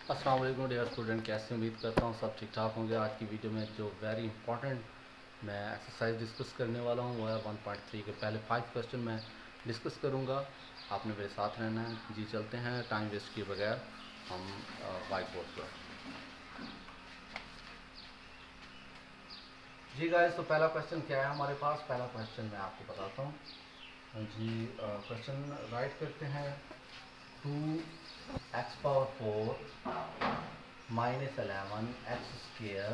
अस्सलाम वालेकुम dear student, कैसे उम्मीद करता हूँ सब ठीक ठाक होंगे। आज की वीडियो में जो वेरी इंपॉर्टेंट मैं एक्सरसाइज डिस्कस करने वाला हूँ वो है 1.3 के पहले 5 क्वेश्चन मैं डिस्कस करूँगा। आपने मेरे साथ रहना है। जी चलते हैं टाइम वेस्ट किए बगैर हम वाइट बोर्ड पर। जी गाइस, तो पहला क्वेश्चन क्या है हमारे पास। पहला क्वेश्चन मैं आपको बताता हूँ जी। क्वेश्चन राइट करते हैं 2x⁴ minus 11 x square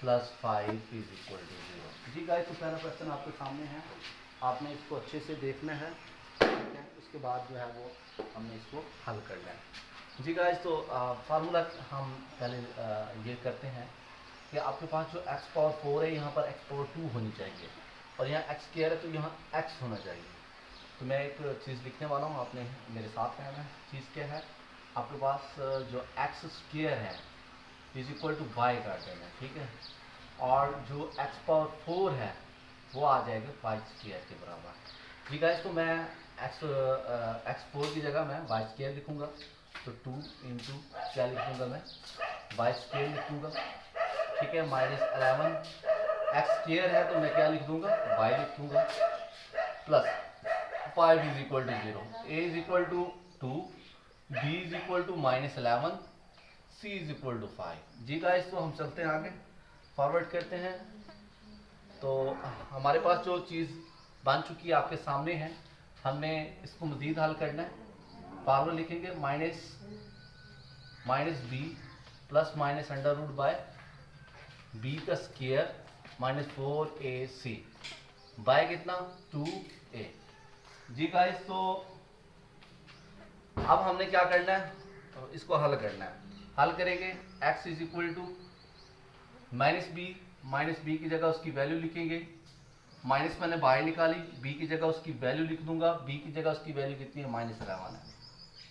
plus 5 is equal to 0। जी गाइस, तो पहला क्वेश्चन आपके सामने है, आपने इसको अच्छे से देखना है, ठीक है। उसके बाद जो है वो हमने इसको हल करना है। जी गाइस, तो फार्मूला हम पहले ये करते हैं कि आपके पास जो x⁴ है यहाँ पर x⁴ होनी चाहिए और यहाँ x स्क्र है तो यहाँ x होना चाहिए। तो मैं एक चीज़ लिखने वाला हूँ, आपने मेरे साथ रहना है। चीज़ क्या है, आपके पास जो एक्स स्क्र है इज इक्वल टू वाई कर देना है, ठीक है। और जो x⁴ है वो आ जाएगा वाई स्क्र के बराबर। ठीक है, तो मैं x⁴ की जगह मैं वाई स्क्र लिखूँगा, तो 2 इंटू क्या लिखूँगा मैं, वाई स्क्र लिखूँगा, ठीक है। माइनस 11 एक्स स्क्र है तो मैं क्या लिख दूँगा, वाई लिख दूँगा, plus 5 is equal to 0, a is equal to 2, b is equal to minus 11, c is equal to 5। जी गाइस, तो हम चलते हैं आगे, फॉरवर्ड करते हैं। तो हमारे पास जो चीज़ बन चुकी है आपके सामने है, हमने इसको मज़ीद हल करना है। फार्मूला लिखेंगे minus b plus minus under root by b का स्क्वायर माइनस 4ac बाय कितना 2a। जी गाइस, तो अब हमने क्या करना है, तो इसको हल करना है। हल करेंगे x is equal to minus b की जगह उसकी वैल्यू लिखेंगे। माइनस मैंने बाय निकाली, b की जगह उसकी वैल्यू लिख दूंगा, b की जगह उसकी वैल्यू कितनी है, माइनस 11 है।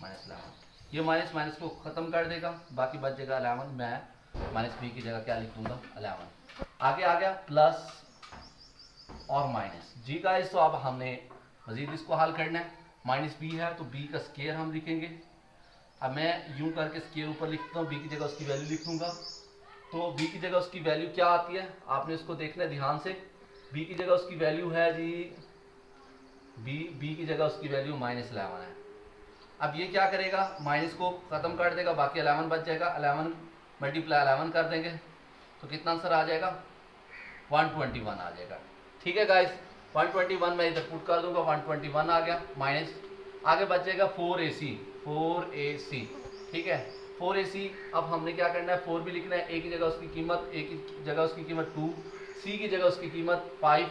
माइनस 11 ये माइनस माइनस को ख़त्म कर देगा, बाकी बच जाएगा 11। मैं माइनस बी की जगह क्या लिख दूंगा, 11। आगे आ गया प्लस और माइनस। जी गाइस, तो अब हमने मजीद इसको हल करना है। माइनस बी है तो बी का स्क्वायर हम लिखेंगे। अब मैं यूं करके स्क्वायर ऊपर लिखता हूँ, बी की जगह उसकी वैल्यू लिख दूंगा। तो बी की जगह उसकी वैल्यू क्या आती है, आपने इसको देखना है ध्यान से। बी की जगह उसकी वैल्यू है जी, बी की जगह उसकी वैल्यू माइनस 11 है। अब ये क्या करेगा, माइनस को ख़त्म कर देगा, बाकी 11 बच जाएगा। 11 मल्टीप्लाई 11 कर देंगे तो कितना आंसर आ जाएगा, 121 आ जाएगा। ठीक है गाइस, 121 मैं इधर पुट कर दूंगा, 121 आ गया। माइनस आगे बच जाएगा 4ac, ठीक है। 4ac अब हमने क्या करना है, 4 भी लिखना है, a की जगह उसकी कीमत, a की जगह उसकी कीमत 2, c की जगह उसकी कीमत 5,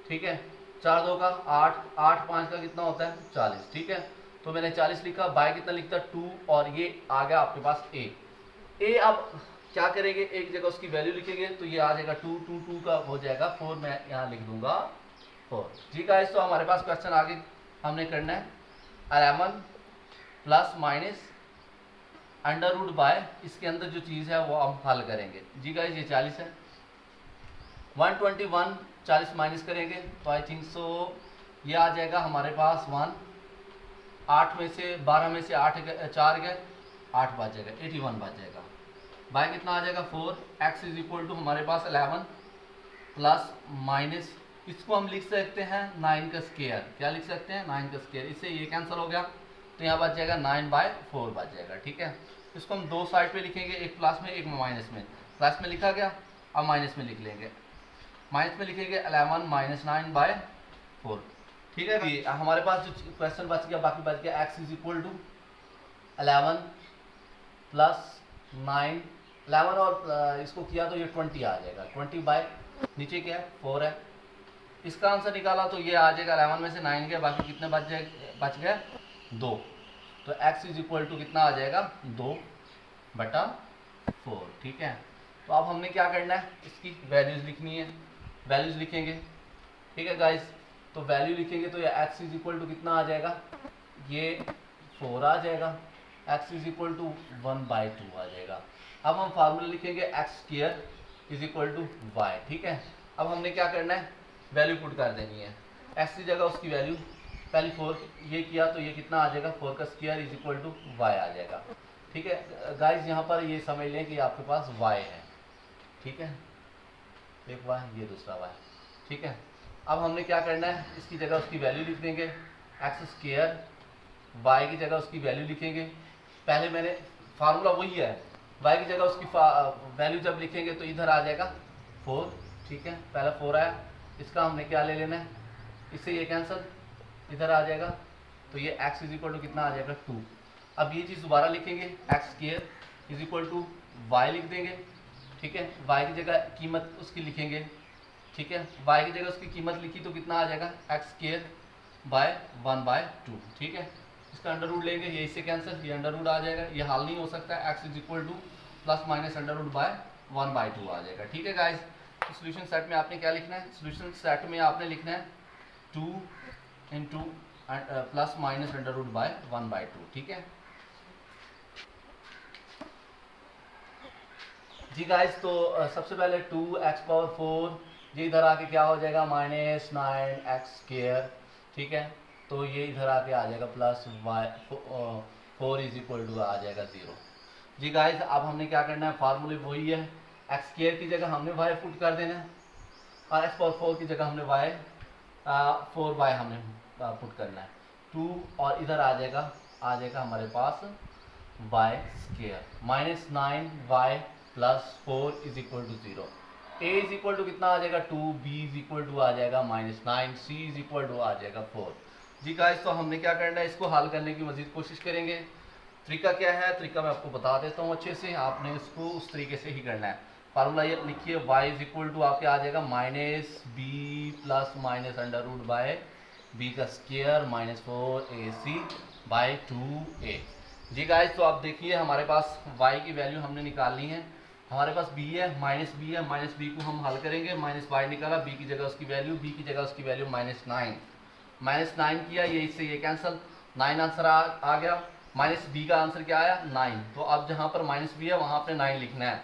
ठीक है। 4 2 का 8, 8 5 का कितना होता है 40, ठीक है। तो मैंने 40 लिखा, बाय कितना लिखता 2, और ये आ गया आपके पास a। अब क्या करेंगे, एक जगह उसकी वैल्यू लिखेंगे तो ये आ जाएगा 2, 2 2 का हो जाएगा 4, मैं यहाँ लिख दूंगा 4। जी गाइस, तो हमारे पास क्वेश्चन आगे हमने करना है 11 plus minus under root by, इसके अंदर जो चीज़ है वो हम हल करेंगे। जी गाइस, ये 40 है, 121 40 माइनस करेंगे तो आई थिंक सो ये आ जाएगा हमारे पास 1, 8 में से 12 में से 8 4 गए, 8 बच जाएगा, 81 बच जाएगा। बाय कितना आ जाएगा 4, x इज इक्वल टू हमारे पास 11 प्लस माइनस, इसको हम लिख सकते हैं 9 का स्क्वायर, क्या लिख सकते हैं 9 का स्क्वायर। इससे ये कैंसिल हो गया तो यहाँ बच जाएगा 9/4 बच जाएगा, ठीक है। इसको हम दो साइड पे लिखेंगे, एक प्लस में एक माइनस में। प्लस में लिखा गया, अब माइनस में लिख लेंगे। माइनस में लिखेंगे 11 माइनस 9/4, ठीक है। ये हमारे पास जो क्वेश्चन बच गया, बाकी बच गया x is equal to 11 plus 9, 11 और इसको किया तो ये 20 आ जाएगा, 20 बाय नीचे क्या है 4 है। इसका आंसर निकाला तो ये आ जाएगा 11 में से 9 गया, बाकी कितने बच गए 2। तो x इज इक्वल टू कितना आ जाएगा 2/4, ठीक है। तो अब हमने क्या करना है, इसकी वैल्यूज लिखनी है, वैल्यूज लिखेंगे, ठीक है गाइस। तो वैल्यू लिखेंगे तो ये x इज इक्वल टू कितना आ जाएगा, ये 4 आ जाएगा, x इज इक्वल टू 1/2 आ जाएगा। अब हम फार्मूला लिखेंगे x square is equal to y, ठीक है। अब हमने क्या करना है, वैल्यू पुट कर देनी है, x की जगह उसकी वैल्यू पहले 4 ये किया तो ये कितना आ जाएगा, 4 का square is equal to y आ जाएगा। ठीक है गाइस, यहाँ पर ये समझ लें कि आपके पास y है, ठीक है, एक y, ये दूसरा y, ठीक है। अब हमने क्या करना है, इसकी जगह उसकी वैल्यू लिख देंगे, एक्स स्क्वायर, y की जगह उसकी वैल्यू लिखेंगे। पहले मैंने फार्मूला वही है, y की जगह उसकी वैल्यू जब लिखेंगे तो इधर आ जाएगा 4, ठीक है, पहला 4 आया, इसका हमने क्या ले लेना है, इससे ये कैंसिल, इधर आ जाएगा, तो ये x इज इक्वल टू कितना आ जाएगा 2। अब ये चीज़ दोबारा लिखेंगे, x square is equal to y लिख देंगे, ठीक है, y की जगह कीमत उसकी लिखेंगे, ठीक है, y की जगह उसकी कीमत लिखी तो कितना आ जाएगा एक्स स्क्वायर बाय 1/2, ठीक है, इसका अंडर रूट लेंगे, ये इससे कैंसिल, ये अंडर रूट आ जाएगा, ये हाल नहीं हो सकता है, x is equal to plus minus under root by 1/2 आ जाएगा, ठीक है गाइस। तो सोल्यूशन सेट में आपने क्या लिखना है, सोल्यूशन सेट में आपने लिखना है 2 into plus minus under root by 1/2, ठीक है जी गाइस। तो सबसे पहले 2x⁴, ये इधर आके क्या हो जाएगा -9x², ठीक है, तो ये इधर आके आ जाएगा plus y4 is equal to आ जाएगा 0। जी गाइस, अब हमने क्या करना है, फार्मूले वही है, x² की जगह हमने y पुट कर देना है, और x⁴ की जगह हमने y 4y हमने पुट करना है, 2 और इधर आ जाएगा हमारे पास y² -9y plus 4 is equal to 0। a is equal to कितना आ जाएगा 2, b इज इक्वल टू आ जाएगा -9, c इज इक्वल टू आ जाएगा 4। जी गाइस, तो हमने क्या करना है, इसको हल करने की मजीद कोशिश करेंगे। तरीका क्या है, तरीका मैं आपको बता देता हूँ अच्छे से, आपने इसको उस तरीके से ही करना है। फार्मूला ये लिखिए, y इज इक्वल टू आपके आ जाएगा -b plus minus under root by b का स्क्वायर -4ac बाय 2a। जी गाइस, तो आप देखिए हमारे पास y की वैल्यू हमने निकालनी है, हमारे पास b है, -b है, -b को हम हल करेंगे, -y निकाला, b की जगह उसकी वैल्यू, b की जगह उसकी वैल्यू -9 किया, ये इससे ये कैंसिल, 9 आंसर आ गया, -b का आंसर क्या आया 9। तो अब जहाँ पर -b है वहाँ पे 9 लिखना है,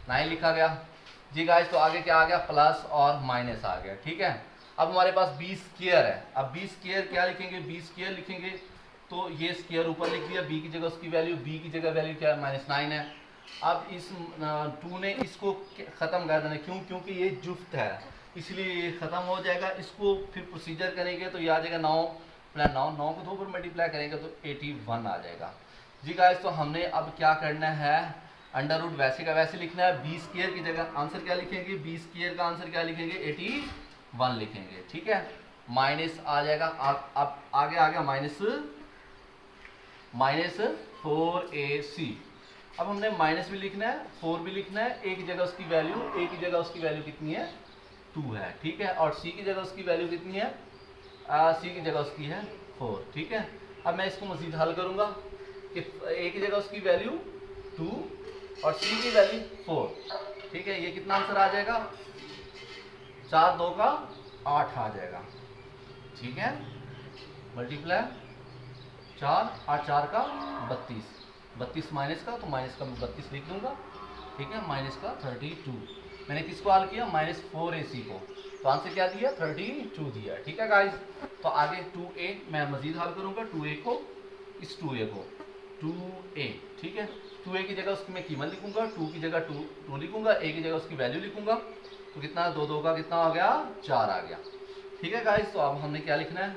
9 लिखा गया। जी गाइस, तो आगे क्या आ गया, प्लस और माइनस आ गया, ठीक है। अब हमारे पास b² है, अब b² क्या लिखेंगे, b² लिखेंगे तो ये स्क्वायर ऊपर लिख दिया, b की जगह उसकी वैल्यू, b की जगह वैल्यू क्या है -9 है। अब इस 2 ने इसको ख़त्म कर देना, क्योंकि ये जुफ्त है इसलिए ये ख़त्म हो जाएगा। इसको फिर प्रोसीजर करेंगे तो ये आ जाएगा 9 को 2 पर मल्टीप्लाई करेंगे तो 81 आ जाएगा। जी गाइस, तो हमने अब क्या करना है, अंडर रूट वैसे का वैसे लिखना है, b² की जगह आंसर क्या लिखेंगे, b² का आंसर क्या लिखेंगे 81 लिखेंगे, ठीक है, माइनस आ जाएगा, अब आगे आ गया -4ac। अब हमने माइनस भी लिखना है, 4 भी लिखना है, a की जगह उसकी वैल्यू कितनी है 2 है, ठीक है, और c की जगह उसकी वैल्यू कितनी है, c की जगह उसकी है 4, ठीक है। अब मैं इसको मजीद हल करूंगा कि a की जगह उसकी वैल्यू 2 और c की वैल्यू 4, ठीक है, ये कितना आंसर आ जाएगा 4 2 का 8 आ जाएगा, ठीक है, मल्टीप्लाई 4 और 4 का 32 माइनस का, तो माइनस का 32 लिख दूंगा, ठीक है, माइनस का 32। मैंने किसको हल किया -4ac को, तो आंसर क्या दिया 32 दिया, ठीक है गाइस। तो आगे 2a मैं मजीद हल करूंगा, 2a को इस 2a को 2a, ठीक है, 2a की जगह उसकी मैं कीमत लिखूंगा, 2 की जगह 2 लिखूंगा, a की जगह उसकी वैल्यू लिखूंगा, तो कितना 2 2 का कितना आ गया 4 आ गया, ठीक है गाइस। तो अब हमने क्या लिखना है,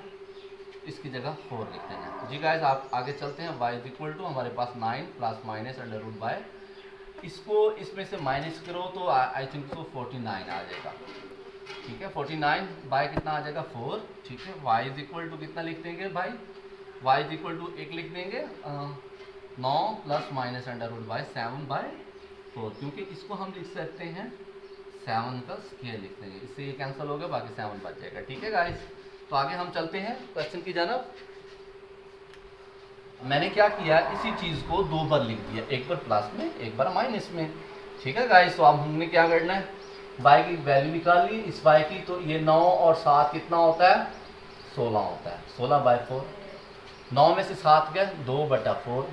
इसकी जगह 4 लिख देना है। जी गाइस, आप आगे चलते हैं, y इज इक्वल टू हमारे पास 9 plus minus under root by, इसको इसमें से माइनस करो तो आई थिंक तो 49 आ जाएगा, ठीक है, 49 बाय कितना आ जाएगा 4, ठीक है, y इज इक्वल टू कितना लिख देंगे भाई, y इज इक्वल टू 1 लिख देंगे, 9 plus minus under root by 7/4, क्योंकि इसको हम लिख सकते हैं 7 का स्क्वायर लिख देंगे, इससे ये कैंसिल हो गया, बाकी 7 बच जाएगा, ठीक है गाइस। तो आगे हम चलते हैं क्वेश्चन की जानब। मैंने क्या किया, इसी चीज़ को 2 बार लिख दिया, एक बार प्लस में एक बार माइनस में, ठीक है गाइस। तो अब हमने क्या करना है, y की वैल्यू निकाल ली इस y की, तो ये 9 और 7 कितना होता है 16 होता है, 16/4, 9 में से 7 गया 2/4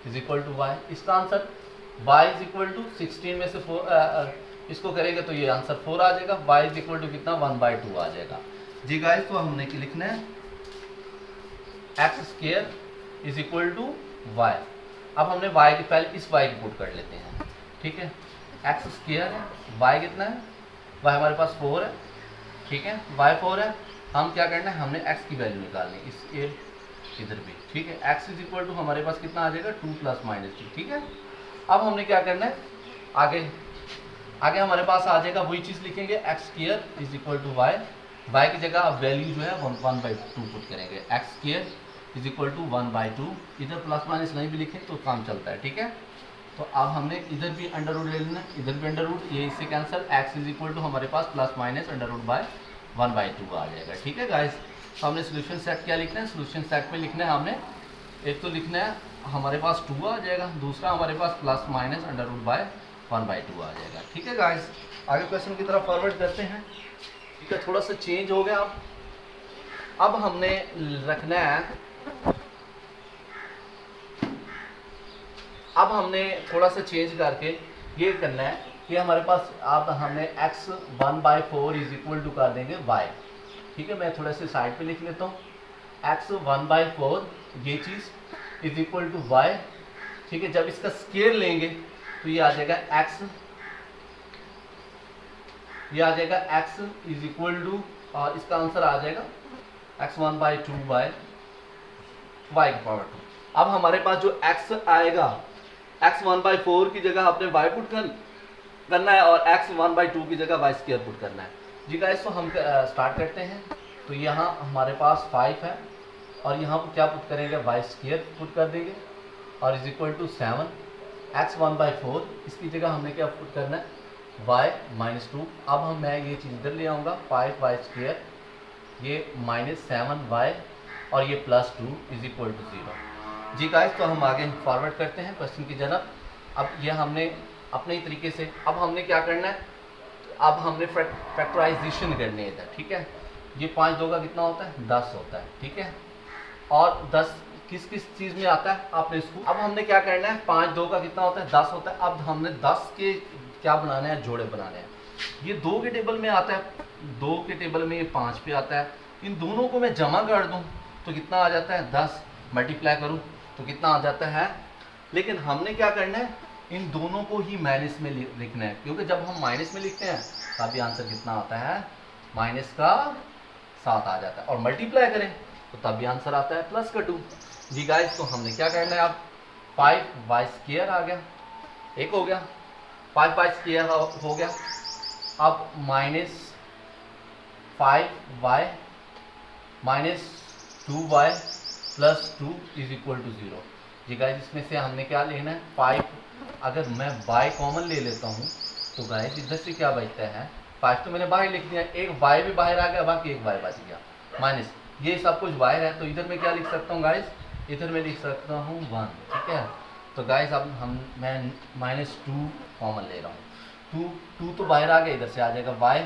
इज इक्वल टू y। इसका answer y is equal to 16 में से 4 इसको करेंगे तो ये आंसर 4 आ जाएगा, y इज इक्वल टू कितना 1/2 आ जाएगा। जी गाइस, तो हमने क्या लिखना है, x² is equal to y। अब हमने y के पहले इस y की पुट कर लेते हैं, ठीक है। एक्स स्क्वायर है, y कितना है, y हमारे पास 4 है, ठीक है, y 4 है। हम क्या करना है, हमने x की वैल्यू निकालनी है, इस इधर भी, ठीक है। x इज इक्वल टू हमारे पास कितना आ जाएगा 2 + -2, ठीक है। अब हमने क्या करना है, आगे हमारे पास आ जाएगा वही चीज़ लिखेंगे, x square is equal to y की जगह अब वैल्यू जो है 1/2 पुट करेंगे, x square is equal to 1/2। इधर प्लस माइनस नहीं भी लिखें तो काम चलता है, ठीक है। तो अब हमने इधर भी अंडर रूट ले लेना, इधर भी अंडर रूट, ये इससे cancel, x is equal to हमारे पास plus minus under root by 1/2 आ जाएगा, ठीक है गाइस। तो हमने सोल्यूशन सेट क्या लिखना है, सोल्यूशन सेट में लिखना है हमने, एक तो लिखना है हमारे पास 2 आ जाएगा, दूसरा हमारे पास plus minus under root by 1/2 आ जाएगा, ठीक है गाइस। आगे क्वेश्चन की तरफ फॉरवर्ड करते हैं, ठीक है। थोड़ा सा चेंज हो गया, अब हमने रखना है, अब हमने थोड़ा सा चेंज करके ये करना है कि हमारे पास अब हमने x 1/4 इज इक्वल टू कर देंगे y, ठीक है। मैं थोड़ा सा साइड पे लिख लेता हूँ, x 1/4 ये चीज़ इज इक्वल टू y, ठीक है। जब इसका स्क्वायर लेंगे तो ये आ जाएगा x, ये आ जाएगा x इज इक्वल टू, और इसका आंसर आ जाएगा x 1/2 बाय y की पावर 2। अब हमारे पास जो x आएगा, x 1/4 की जगह आपने y पुट करना है और x 1/2 की जगह y स्क्वायर पुट करना है जी गाइस। तो हम स्टार्ट करते हैं। तो यहाँ हमारे पास 5 है और यहाँ पर क्या पुट करेंगे, y स्क्वायर पुट कर देंगे और इज इक्वल टू 7, x 1/4 इसकी जगह हमने क्या पुट करना है, y -2। अब मैं ये चीज़ इधर ले आऊँगा, 5y स्क्वायर, ये -7y और ये +2 इज इक्वल टू 0 जी गाइस। तो हम आगे फॉरवर्ड करते हैं क्वेश्चन की जनब। अब ये हमने अपने ही तरीके से, अब हमने क्या करना है, अब हमने फैक्टराइजेशन करनी है इधर, ठीक है। ये 5 2 का कितना होता है, 10 होता है, ठीक है। और 10 किस किस चीज़ में आता है आपने इसको, अब हमने क्या करना है, 5 2 का कितना होता है, 10 होता है। अब हमने 10 के क्या बनाने हैं, जोड़े बनाने हैं। ये 2 के टेबल में आता है, 2 के टेबल में ये 5 पे आता है। इन दोनों को मैं जमा कर दूं तो कितना आ जाता है, 10 मल्टीप्लाई करूं तो कितना आ जाता है। लेकिन हमने क्या करना है, इन दोनों को ही माइनस में लिखना है, क्योंकि जब हम माइनस में लिखते हैं तभी आंसर कितना आता है, -7 आ जाता है। और मल्टीप्लाई करें तो तभी आंसर आता है +2 जी गाइस। तो हमने क्या करना है, अब 5y स्क्वायर आ गया, एक हो गया, 5y स्क्वायर हो गया। अब -5y -2y +2 is equal to 0 जी गाइस। इसमें से हमने क्या लेना है, 5, अगर मैं y कॉमन ले लेता हूँ तो गाइस इधर से क्या बचता है, 5 तो मैंने बाहर लिख दिया, एक y भी बाहर आ गया, बाकी एक y बच गया, माइनस ये सब कुछ बाहर है। तो इधर मैं क्या लिख सकता हूँ गाइस, इधर मैं लिख सकता हूँ 1, ठीक है। तो गाइस अब मैं -2 कॉमन ले रहा हूँ, 2 तो बाहर आ गया, इधर से आ जाएगा y,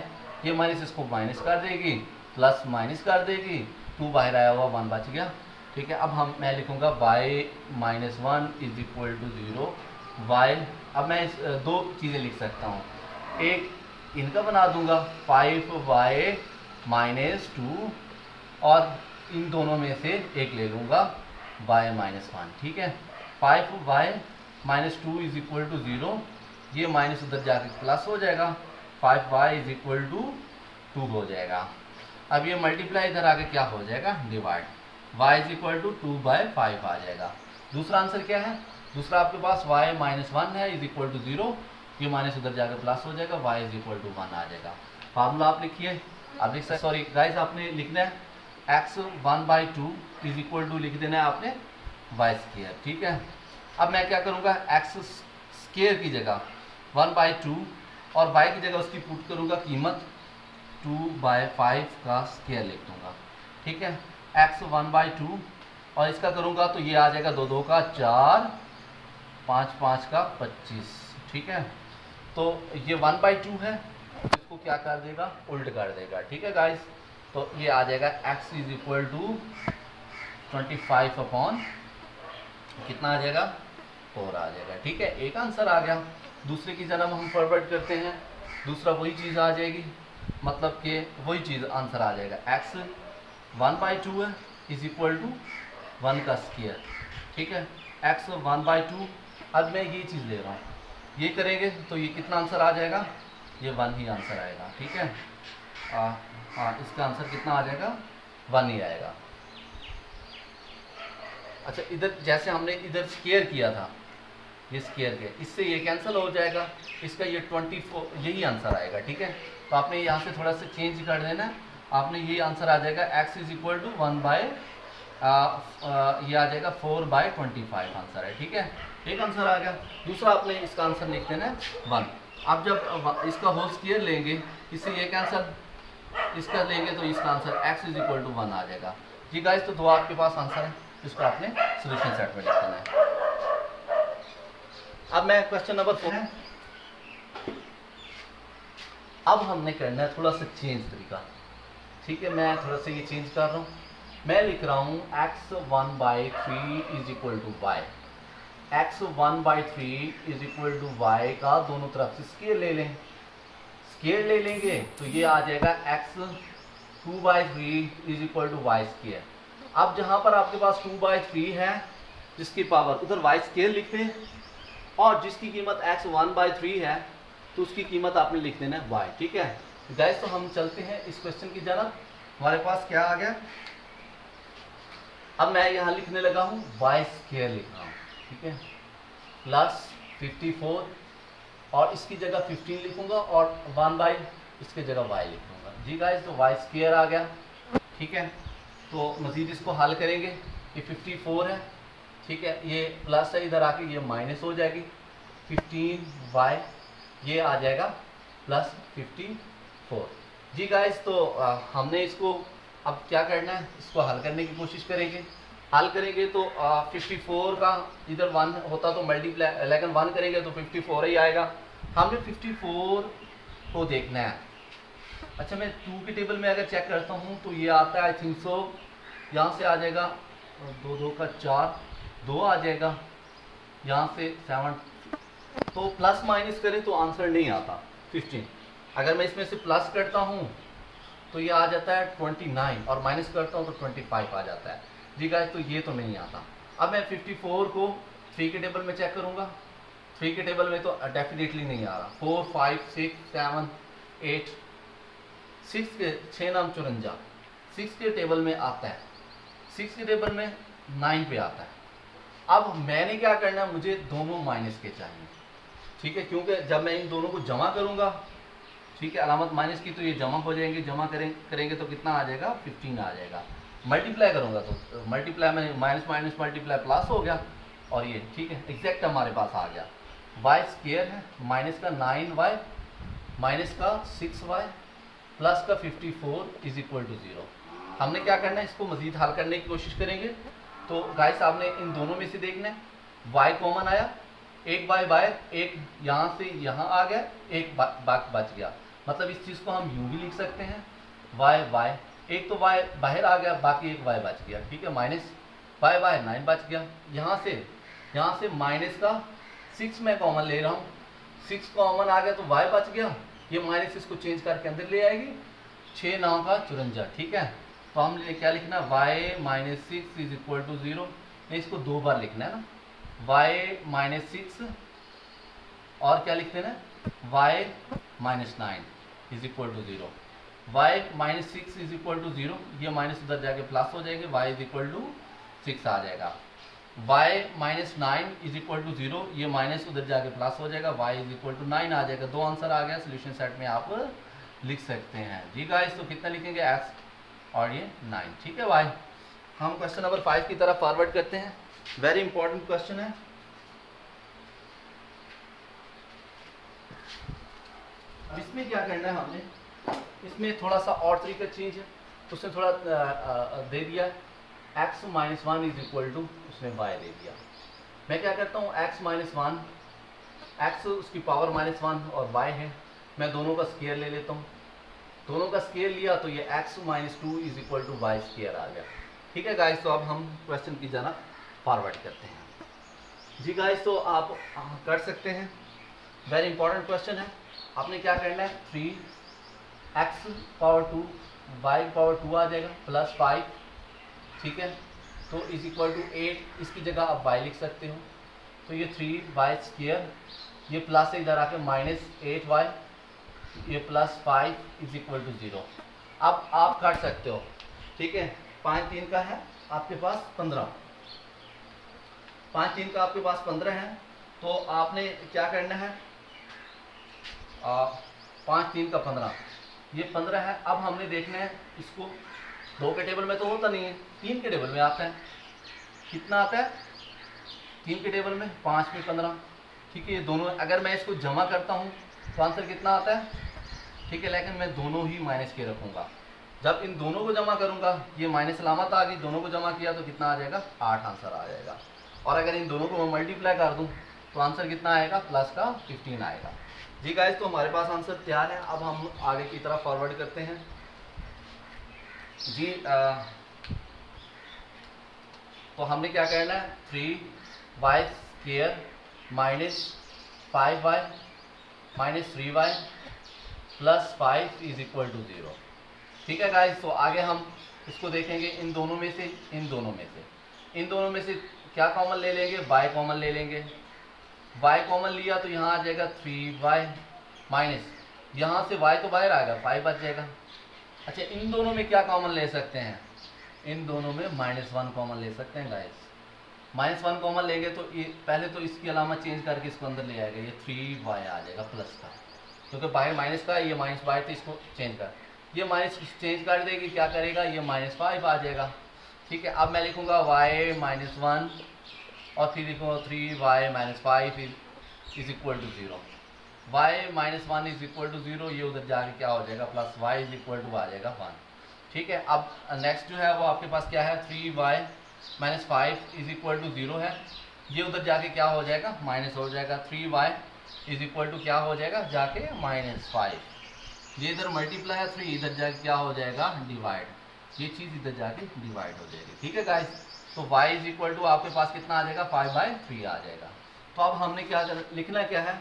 ये माइनस इसको माइनस कर देगी, प्लस माइनस कर देगी, 2 बाहर आया हुआ 1 बच गया, ठीक है। अब मैं लिखूंगा y -1 is equal to 0 y। अब मैं इस 2 चीज़ें लिख सकता हूँ, एक इनका बना दूंगा 5y -2 और इन दोनों में से एक ले लूँगा y -1, ठीक है। 5y -2 इज इक्वल टू 0, ये माइनस उधर जाके प्लस हो जाएगा, 5y इज इक्वल टू 2 हो जाएगा। अब ये मल्टीप्लाई इधर आके क्या हो जाएगा, divide, y is equal to 2/5 आ जाएगा। दूसरा आंसर क्या है, दूसरा आपके पास y -1 है इज इक्वल टू 0, ये माइनस उधर जाकर प्लस हो जाएगा, y इज इक्वल टू 1 आ जाएगा। फार्मूला आप लिखिए, आप लिख सकते, सॉरी गाइस आपने लिखना है x 1/2 इज इक्वल टू लिख देना है आपने y स्क्वायर, ठीक है। अब मैं क्या करूँगा, x स्क्वायर की जगह 1/2 और y की जगह उसकी पुट करूँगा कीमत 2/5 का स्क्वायर लिख दूँगा, ठीक है। x 1/2 और इसका करूँगा तो ये आ जाएगा 2 2 का 4, 5 5 का 25, ठीक है। तो ये 1/2 है, इसको क्या कर देगा, उल्ट कर देगा, ठीक है गाइस। तो ये आ जाएगा x is equal to 25 upon कितना आ जाएगा, 4 आ जाएगा, ठीक है। एक आंसर आ गया। दूसरे की जन्म हम फॉरवर्ड करते हैं, दूसरा वही चीज़ आ जाएगी, मतलब कि वही चीज़ आंसर आ जाएगा, x 1/2 है इज इक्वल टू 1 का स्क्वायर, ठीक है। एक्स 1/2। अब मैं ये चीज़ ले रहा हूँ, ये करेंगे तो ये कितना आंसर आ जाएगा, ये 1 ही आंसर आएगा, ठीक है। हाँ, इसका आंसर कितना आ जाएगा, 1 ही आएगा। अच्छा, इधर जैसे हमने इधर स्क्वायर किया था, ये स्क्वायर किया, इससे ये कैंसिल हो जाएगा, इसका ये 24 यही आंसर आएगा, ठीक है। तो आपने यहाँ से थोड़ा सा चेंज कर देना, आपने ये आंसर आ जाएगा x इज इक्वल टू 1/, ये आ जाएगा 4/25 आंसर है, ठीक है। एक आंसर आ गया। दूसरा आपने इसका आंसर लिख देना है 1। अब जब इसका होल स्क्वायर लेंगे, इससे ये कैंसिल, इसका लेंगे तो इसका answer x is equal to 1 आ जाएगा। जी गाइस, तो दो आपके पास आंसर है, इसको आपने सोल्यूशन सेट में लिख देना है। अब मैं क्वेश्चन नंबर 4 है, अब हमने करना है थोड़ा सा चेंज तरीका, ठीक है। मैं थोड़ा सा ये चेंज कर रहा हूँ, मैं लिख रहा हूँ x 1/3 is equal to y। x 1/3 is equal to y का दोनों तरफ से स्केयर ले लें, स्केयर ले लेंगे तो ये आ जाएगा x 2/3 is equal to y square. अब जहाँ पर आपके पास 2/3 है, जिसकी पावर उधर y स्केयर लिखते हैं, और जिसकी कीमत x 1/3 है तो उसकी कीमत आपने लिख देना है y, ठीक है। गाइस, तो हम चलते हैं इस क्वेश्चन की जानब। हमारे पास क्या आ गया, अब मैं यहाँ लिखने लगा हूँ y स्केयर लिख रहा हूँ, ठीक है, प्लस 54, और इसकी जगह 15 लिखूंगा और 1/, इसकी जगह y लिखूंगा। जी गाइस, तो y स्केयर आ गया, ठीक है। तो मज़ीद इसको हल करेंगे, ये 54 है, ठीक है, ये प्लस है, इधर आके ये माइनस हो जाएगी, 15y, ये आ जाएगा प्लस 54। जी गाइस, तो हमने इसको अब क्या करना है, इसको हल करने की कोशिश करेंगे। हल करेंगे तो 54 का इधर 1 होता तो मल्टीप्लाई, लेकिन 1 करेंगे तो 54 ही आएगा। हमने 54 को देखना है। अच्छा, मैं 2 के टेबल में अगर चेक करता हूँ तो ये आता है आई थिंक सो, यहाँ से आ जाएगा 2 2 का 4, 2 आ जाएगा, यहाँ से 7, तो प्लस माइनस करें तो आंसर नहीं आता 15। अगर मैं इसमें से प्लस करता हूँ तो ये आ जाता है 29, और माइनस करता हूँ तो 25 आ जाता है। जी गाइस, तो ये तो नहीं आता। अब मैं 54 को 3 के टेबल में चेक करूँगा, 3 के टेबल में तो डेफिनेटली नहीं आ रहा। 4 5 6 7 8, 6 के 6 नाम 54, 6 के टेबल में आता है, 6 के टेबल में 9 पे आता है। अब मैंने क्या करना है, मुझे दोनों माइनस के चाहिए, ठीक है, क्योंकि जब मैं इन दोनों को जमा करूंगा, ठीक है, अलामत माइनस की, तो ये जमा हो जाएंगे, जमा करेंगे तो कितना आ जाएगा, 15 आ जाएगा। मल्टीप्लाई करूंगा तो मल्टीप्लाई में माइनस माइनस मल्टीप्लाई प्लस हो गया, और ये ठीक है एग्जैक्ट हमारे पास आ गया। वाई स्क्वायर है, माइनस का 9y माइनस का 6y प्लस का 54 इज इक्वल टू 0। हमने क्या करना है, इसको मजीद हल करने की कोशिश करेंगे। तो गाइस, आपने इन दोनों में से देखना है, y कॉमन आया, एक बाय एक यहाँ से यहाँ आ गया, एक बच गया, मतलब इस चीज़ को हम यूँ भी लिख सकते हैं, y एक तो y बाहर आ गया, बाकी एक y बच गया, ठीक है, माइनस y 9 बच गया। यहाँ से माइनस का 6 मैं कॉमन ले रहा हूँ, 6 कॉमन आ गया तो y बच गया, ये माइनस इसको चेंज करके अंदर ले आएगी, 6 9 का 54, ठीक है। तो हम क्या लिखना है, y - 6 इज इक्वल टू 0, इसको 2 बार लिखना है ना, y - 6 और क्या लिख देना है, y - 9 is equal to 0, y - 6 is equal to 0, ये माइनस उधर जाके प्लस हो जाएंगे, y इज इक्वल टू 6 आ जाएगा, y - 9 इज इक्वल टू 0, ये माइनस उधर जाके प्लस हो जाएगा, y इज इक्वल टू 9 आ जाएगा। 2 आंसर आ गया, सोल्यूशन सेट में आप लिख सकते हैं। जी गाइस, तो कितना लिखेंगे, x और ये 9, ठीक है भाई। हम क्वेश्चन नंबर 5 की तरफ फॉरवर्ड करते हैं, वेरी इंपॉर्टेंट क्वेश्चन है। इसमें क्या करना है हमने, इसमें थोड़ा सा और तरीका चेंज है, उसने थोड़ा दे दिया x - 1 इज इक्वल टू, उसने y दे दिया। मैं क्या करता हूँ, x - 1, x उसकी पावर -1 और y है, मैं दोनों का स्केयर ले लेता हूँ, दोनों का स्केयर लिया तो ये x - 2 is equal to y square आ गया, ठीक है गाइस। तो अब हम क्वेश्चन की जाना फॉरवर्ड करते हैं। जी गाइस, तो आप कर सकते हैं, वेरी इंपॉर्टेंट क्वेश्चन है। आपने क्या करना है, 3x पावर 2 y पावर 2 आ जाएगा, प्लस 5, ठीक है, तो इज इक्वल टू 8, इसकी जगह आप y लिख सकते हो। तो ये 3y², ये प्लस से इधर आके -8y, ये +5 इज इक्वल टू 0। अब आप काट सकते हो, ठीक है। 5 3 का है आपके पास 15, 5 3 का आपके पास 15 है। तो आपने क्या करना है, 5 3 का 15, ये 15 है। अब हमने देखना है इसको, 2 के टेबल में तो होता नहीं है, 3 के टेबल में आता है। कितना आता है 3 के टेबल में? 5 में 15, ठीक है। ये दोनों अगर मैं इसको जमा करता हूँ तो आंसर कितना आता है, ठीक है। लेकिन मैं दोनों ही माइनस के रखूँगा। जब इन दोनों को जमा करूँगा, ये माइनस अलामत आ गई, दोनों को जमा किया तो कितना आ जाएगा, 8 आंसर आ जाएगा। और अगर इन दोनों को मैं मल्टीप्लाई कर दूँ तो आंसर कितना आएगा, प्लस का 15 आएगा। जी गाइस, तो हमारे पास आंसर तैयार है। अब हम आगे की तरफ फॉरवर्ड करते हैं जी। तो हमने क्या करना है, 3y² -5y -3y +5 is equal to 0, ठीक है गाइस। तो आगे हम इसको देखेंगे, इन दोनों में से क्या कॉमन ले लेंगे, y कॉमन ले लेंगे। y कॉमन लिया तो यहाँ आ जाएगा 3y माइनस, यहाँ से y तो बाहर आएगा, 5 बच जाएगा। अच्छा, इन दोनों में क्या कॉमन ले सकते हैं, इन दोनों में -1 कॉमन ले सकते हैं गाइस। -1 कॉमन लेंगे तो ये पहले तो इसकी अलामत चेंज करके इसको अंदर ले आएगा, ये 3y आ जाएगा प्लस का, क्योंकि बाहर माइनस का, ये माइनस बाहर, तो इसको चेंज कर, ये माइनस चेंज कर देगी, क्या करेगा, ये -5 आ जाएगा, ठीक है। अब मैं लिखूंगा y -1 और फिर लिखूंगा 3y -5 is equal to 0। y -1 is equal to 0, ये उधर जाके क्या हो जाएगा, plus y is equal to आ जाएगा 1, ठीक है। अब नेक्स्ट जो है वो आपके पास क्या है, 3y -5 इज इक्वल टू 0 है, ये उधर जाके क्या हो जाएगा, माइनस हो जाएगा। 3y इज इक्वल टू क्या हो जाएगा, जाके -5, ये इधर मल्टीप्लाई है, 3 इधर जाके क्या हो जाएगा, डिवाइड, ये चीज़ इधर जाके डिवाइड हो जाएगी, ठीक है गाइस। तो y इज इक्वल टू आपके पास कितना आ जाएगा, 5/3 आ जाएगा। तो अब हमने क्या लिखना क्या है,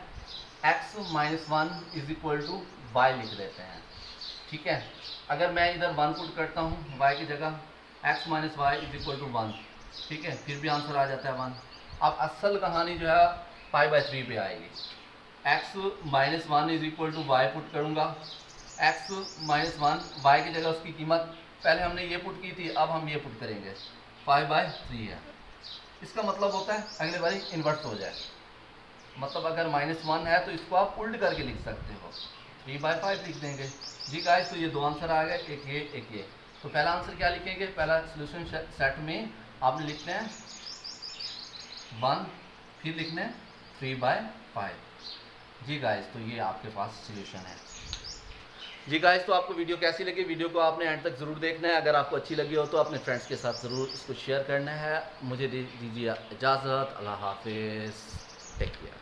x -1 is equal to y लिख देते हैं, ठीक है। अगर मैं इधर 1 पुट करता हूँ y की जगह, x - y is equal to 1, ठीक है, फिर भी आंसर आ जाता है 1। अब असल कहानी जो है 5/3 पे आएगी। x -1 is equal to y put करूँगा, x -1 y की जगह उसकी कीमत पहले हमने ये पुट की थी, अब हम ये पुट करेंगे, 5/3 है। इसका मतलब होता है अगले बारी इन्वर्स हो जाए, मतलब अगर -1 है तो इसको आप उल्ट करके लिख सकते हो, 3/5 लिख देंगे। जी गाइस, तो ये 2 आंसर आ गए, एक ये एक ये। तो पहला आंसर क्या लिखेंगे, पहला सोल्यूशन सेट में आपने लिखना है 1, फिर लिखना है 3/5। जी गाइस, तो ये आपके पास सोल्यूशन है। जी गाइस, तो आपको वीडियो कैसी लगी, वीडियो को आपने एंड तक ज़रूर देखना है। अगर आपको अच्छी लगी हो तो अपने फ्रेंड्स के साथ ज़रूर इसको शेयर करना है। मुझे दीजिए इजाज़त, अल्लाह हाफिज़, टेक केयर।